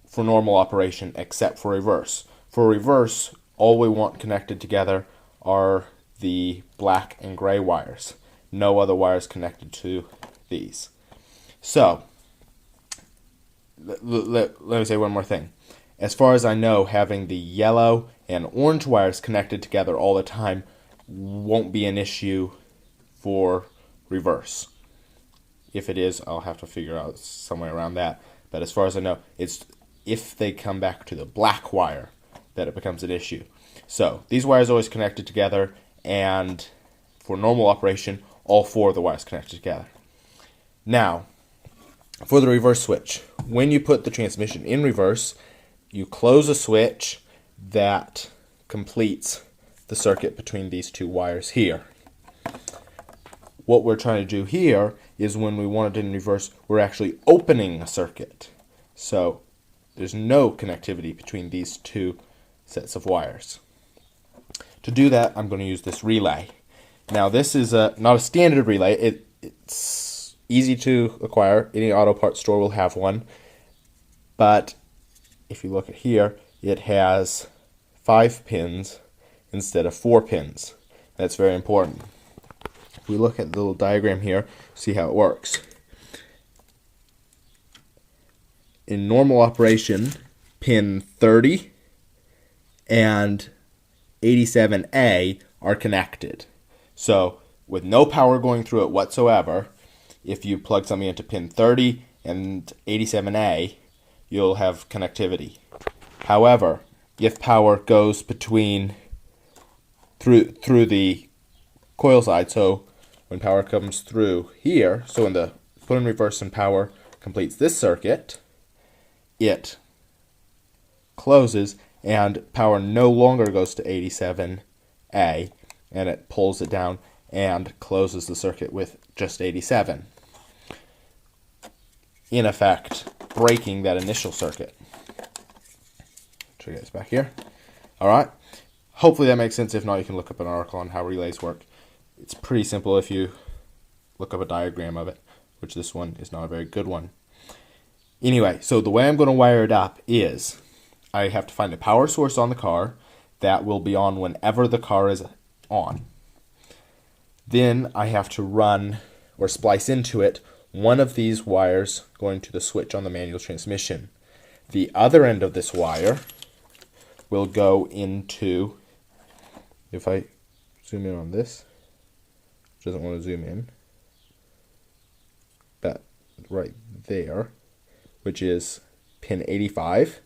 for normal operation except for reverse. For reverse, all we want connected together are the black and gray wires. No other wires connected to these. So, let me say one more thing. As far as I know, having the yellow and orange wires connected together all the time won't be an issue for reverse. If it is, I'll have to figure out some way around that. But as far as I know, it's if they come back to the black wire that it becomes an issue. So these wires are always connected together, and for normal operation, all 4 of the wires connected together. Now, for the reverse switch, when you put the transmission in reverse, you close a switch that completes the circuit between these 2 wires here. What we're trying to do here is when we want it in reverse, we're actually opening a circuit. So there's no connectivity between these 2 sets of wires. To do that, I'm going to use this relay. Now this is not a standard relay. It's easy to acquire. Any auto parts store will have one. But if you look at here, it has 5 pins instead of 4 pins. That's very important. If we look at the little diagram here, see how it works. In normal operation, pin 30 and 87A are connected. So with no power going through it whatsoever, if you plug something into pin 30 and 87A, you'll have connectivity. However, if power goes through the coil side, so when power comes through here, so when the put in reverse and power completes this circuit, it closes and power no longer goes to 87A, and it pulls it down and closes the circuit with just 87. In effect, breaking that initial circuit. Try to get this back here. Alright. Hopefully that makes sense. If not, you can look up an article on how relays work. It's pretty simple if you look up a diagram of it, which this one is not a very good one. Anyway, so the way I'm going to wire it up is I have to find a power source on the car that will be on whenever the car is on. Then I have to run or splice into it one of these wires going to the switch on the manual transmission. The other end of this wire will go into, if I zoom in on this, which doesn't want to zoom in, that right there, which is pin 85,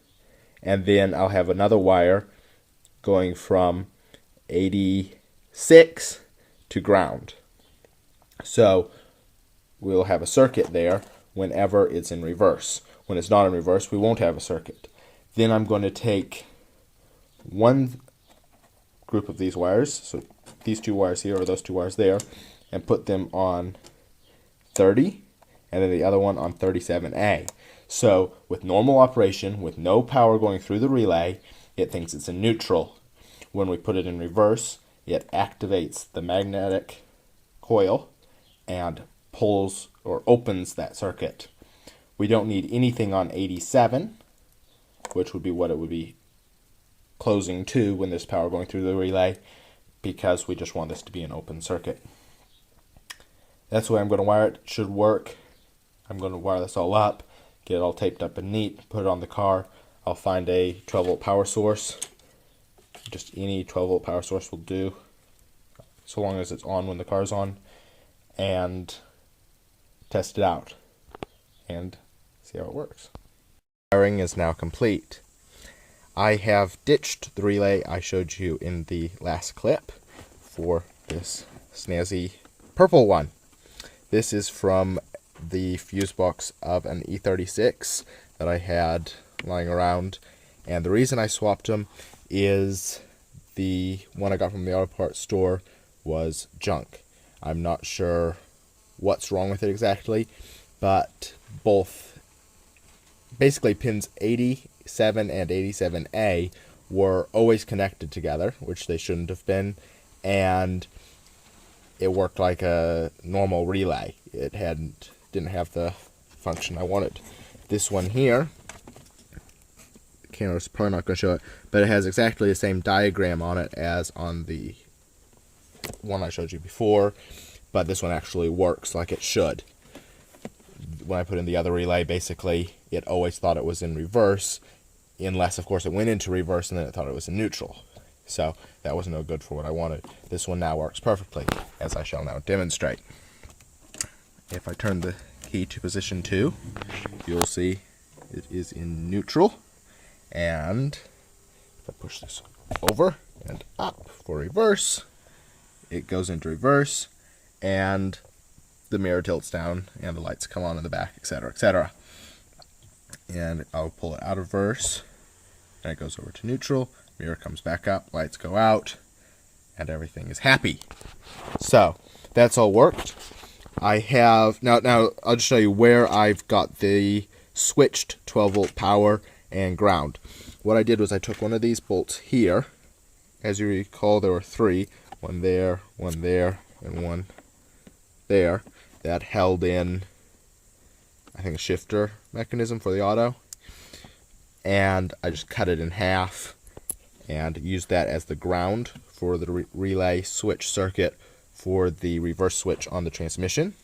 and then I'll have another wire going from 86 to ground. So we'll have a circuit there whenever it's in reverse. When it's not in reverse, we won't have a circuit. Then I'm going to take one group of these wires, so these two wires here or those two wires there, and put them on 30, and then the other one on 37A. So with normal operation, with no power going through the relay, it thinks it's in neutral. When we put it in reverse, it activates the magnetic coil and pulls or opens that circuit. We don't need anything on 87, which would be what it would be closing to when there's power going through the relay, because we just want this to be an open circuit. That's the way I'm going to wire it. It should work. I'm going to wire this all up, get it all taped up and neat, put it on the car. I'll find a 12-volt power source. Just any 12-volt power source will do, so long as it's on when the car's on, and test it out and see how it works. Wiring is now complete. I have ditched the relay I showed you in the last clip for this snazzy purple one. This is from the fuse box of an E36 that I had lying around, and the reason I swapped them is the one I got from the auto parts store was junk. I'm not sure what's wrong with it exactly, but both, basically pins 87 and 87A were always connected together, which they shouldn't have been, and it worked like a normal relay. It didn't have the function I wanted. This one here, the camera's probably not going to show it, but it has exactly the same diagram on it as on the one I showed you before, but this one actually works like it should. When I put in the other relay, basically it always thought it was in reverse, unless of course it went into reverse and then it thought it was in neutral. So that was no good for what I wanted. This one now works perfectly, as I shall now demonstrate. If I turn the key to position 2, you'll see it is in neutral, and if I push this over and up for reverse, it goes into reverse, and the mirror tilts down, and the lights come on in the back, etc., etc. And I'll pull it out of reverse, and it goes over to neutral, mirror comes back up, lights go out, and everything is happy. So, that's all worked. I have, now I'll just show you where I've got the switched 12-volt power and ground. What I did was I took one of these bolts here. As you recall, there were 3, one there, and one there, that held in, I think, a shifter mechanism for the auto. And I just cut it in half and used that as the ground for the relay switch circuit for the reverse switch on the transmission.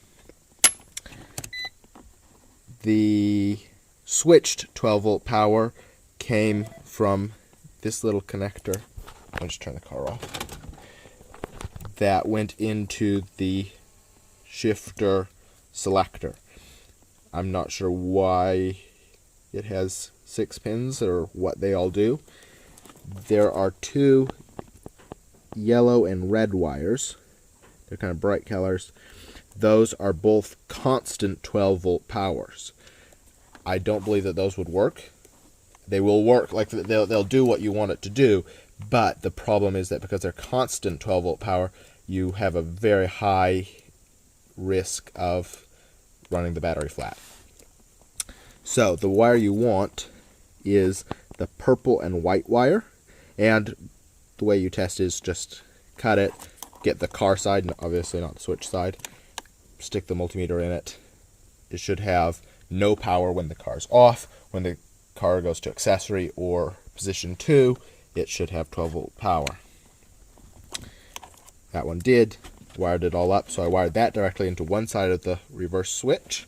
The switched 12-volt power came from this little connector. I'll just turn the car off. That went into the shifter selector. I'm not sure why it has 6 pins or what they all do. There are 2 yellow and red wires. They're kind of bright colors. Those are both constant 12-volt powers. I don't believe that those would work. They will work, like they'll do what you want it to do, but the problem is that because they're constant 12-volt power, you have a very high risk of running the battery flat. So the wire you want is the purple and white wire, and the way you test is just cut it, get the car side, obviously not the switch side, stick the multimeter in it. It should have no power when the car's off. When the car goes to accessory or position 2, it should have 12-volt power. That one did. wired it all up. So I wired that directly into one side of the reverse switch.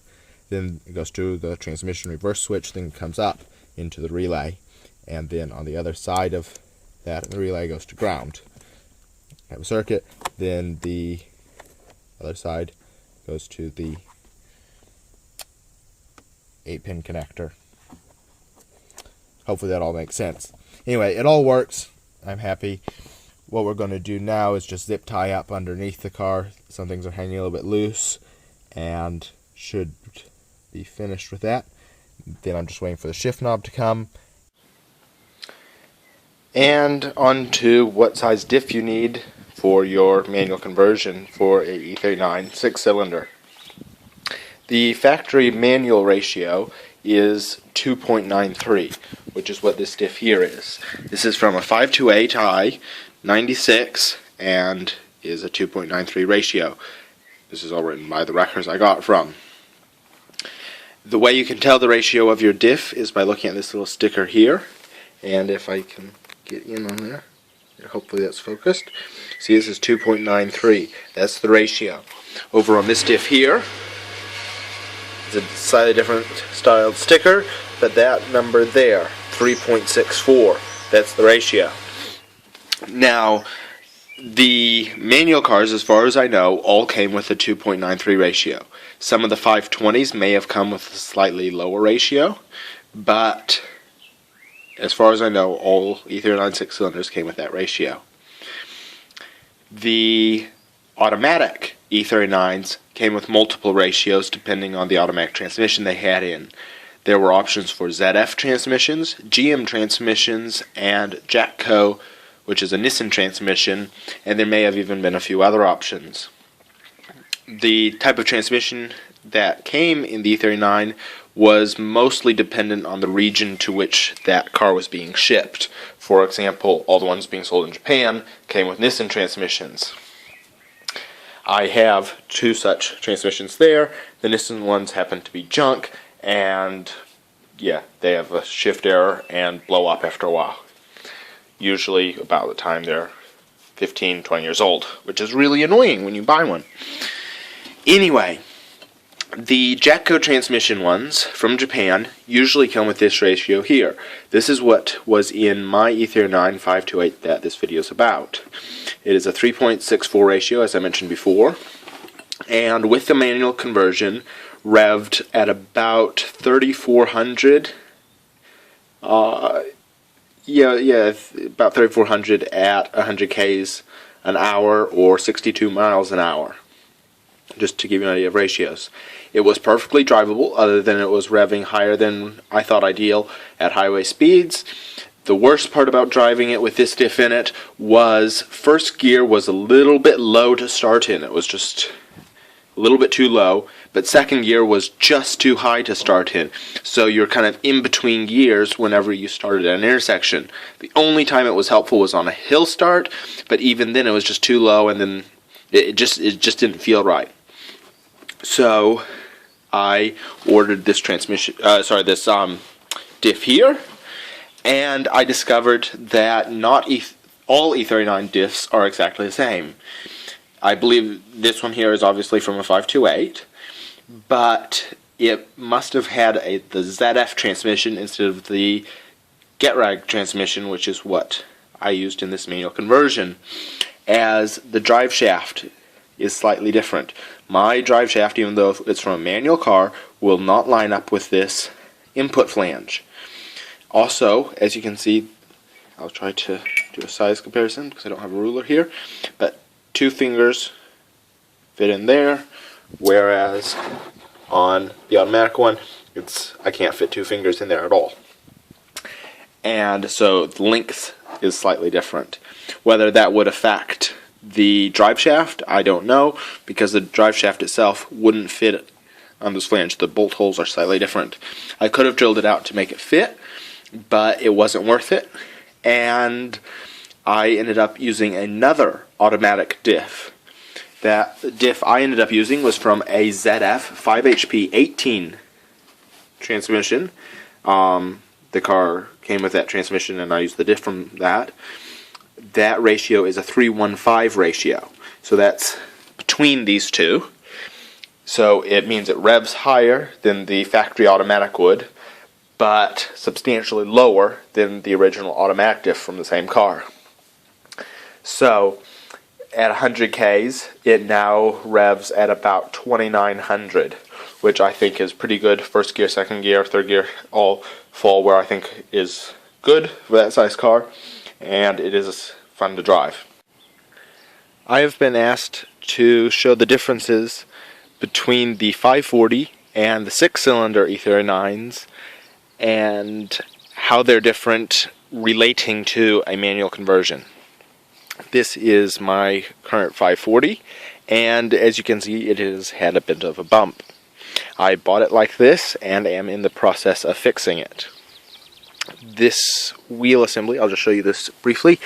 Then it goes to the transmission reverse switch, then comes up into the relay. And then on the other side of that, the relay goes to ground. I have a circuit. Then the other side goes to the 8-pin connector. Hopefully that all makes sense. Anyway, it all works. I'm happy. What we're going to do now is just zip tie up underneath the car. Some things are hanging a little bit loose, and should be finished with that. Then I'm just waiting for the shift knob to come. And on to what size diff you need for your manual conversion for a E39 6-cylinder. The factory manual ratio is 2.93, which is what this diff here is. This is from a 528i 96 and is a 2.93 ratio. This is all written by the wreckers I got from. The way you can tell the ratio of your diff is by looking at this little sticker here, and if I can get in on there, hopefully that's focused. See, this is 2.93. That's the ratio. Over on this diff here, it's a slightly different styled sticker, but that number there, 3.64, that's the ratio. Now, the manual cars, as far as I know, all came with a 2.93 ratio. Some of the 520s may have come with a slightly lower ratio, but as far as I know, all E39 6-cylinders came with that ratio. The automatic E39s came with multiple ratios depending on the automatic transmission they had in. There were options for ZF transmissions, GM transmissions, and Jatco, which is a Nissan transmission, and there may have even been a few other options. The type of transmission that came in the E39 was mostly dependent on the region to which that car was being shipped. For example, all the ones being sold in Japan came with Nissan transmissions. I have two such transmissions there. The Nissan ones happen to be junk, and yeah, they have a shift error and blow up after a while. Usually about the time they're 15, 20 years old, which is really annoying when you buy one. Anyway, the Jatco transmission ones from Japan usually come with this ratio here. This is what was in my E39 528 that this video is about. It is a 3.64 ratio, as I mentioned before, and with the manual conversion, revved at about 3,400. About 3,400 at 100 k's an hour or 62 miles an hour. Just to give you an idea of ratios. It was perfectly drivable, other than it was revving higher than I thought ideal at highway speeds. The worst part about driving it with this diff in it was first gear was a little bit low to start in. It was just a little bit too low, but second gear was just too high to start in. So you're kind of in between gears whenever you started at an intersection. The only time it was helpful was on a hill start, but even then it was just too low, and then it just didn't feel right. So I ordered this diff here, and I discovered that not all E39 diffs are exactly the same. I believe this one here is obviously from a 528, but it must have had the ZF transmission instead of the Getrag transmission, which is what I used in this manual conversion, as the drive shaft is slightly different. My drive shaft, even though it's from a manual car, will not line up with this input flange. Also, as you can see, I'll try to do a size comparison because I don't have a ruler here, but 2 fingers fit in there, whereas on the automatic one, I can't fit 2 fingers in there at all. And so the length is slightly different. Whether that would affect the drive shaft, I don't know, because the drive shaft itself wouldn't fit on this flange. The bolt holes are slightly different. I could have drilled it out to make it fit, but it wasn't worth it, and I ended up using another automatic diff. That diff I ended up using was from a ZF 5HP 18 transmission. The car came with that transmission, and I used the diff from that. That ratio is a 3:1:5 ratio. So that's between these two. So it means it revs higher than the factory automatic would, but substantially lower than the original automatic diff from the same car. So at 100 Ks, it now revs at about 2,900, which I think is pretty good. First gear, second gear, third gear, all fall where I think is good for that size car, and it is fun to drive. I have been asked to show the differences between the 540 and the 6-cylinder E39s and how they're different relating to a manual conversion. This is my current 540, and as you can see, it has had a bit of a bump. I bought it like this and am in the process of fixing it. This wheel assembly, I'll just show you this briefly,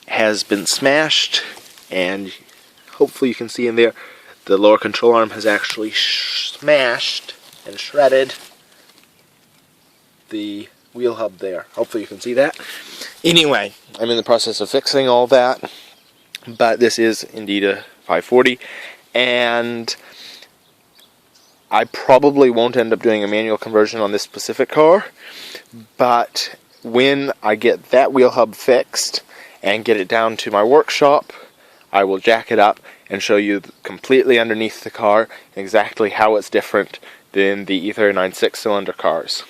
has been smashed, and hopefully you can see in there the lower control arm has actually smashed and shredded the wheel hub there. Hopefully you can see that. Anyway, I'm in the process of fixing all that, but this is indeed a 540, and I probably won't end up doing a manual conversion on this specific car, but when I get that wheel hub fixed and get it down to my workshop, I will jack it up and show you completely underneath the car exactly how it's different than the E39 6-cylinder cars.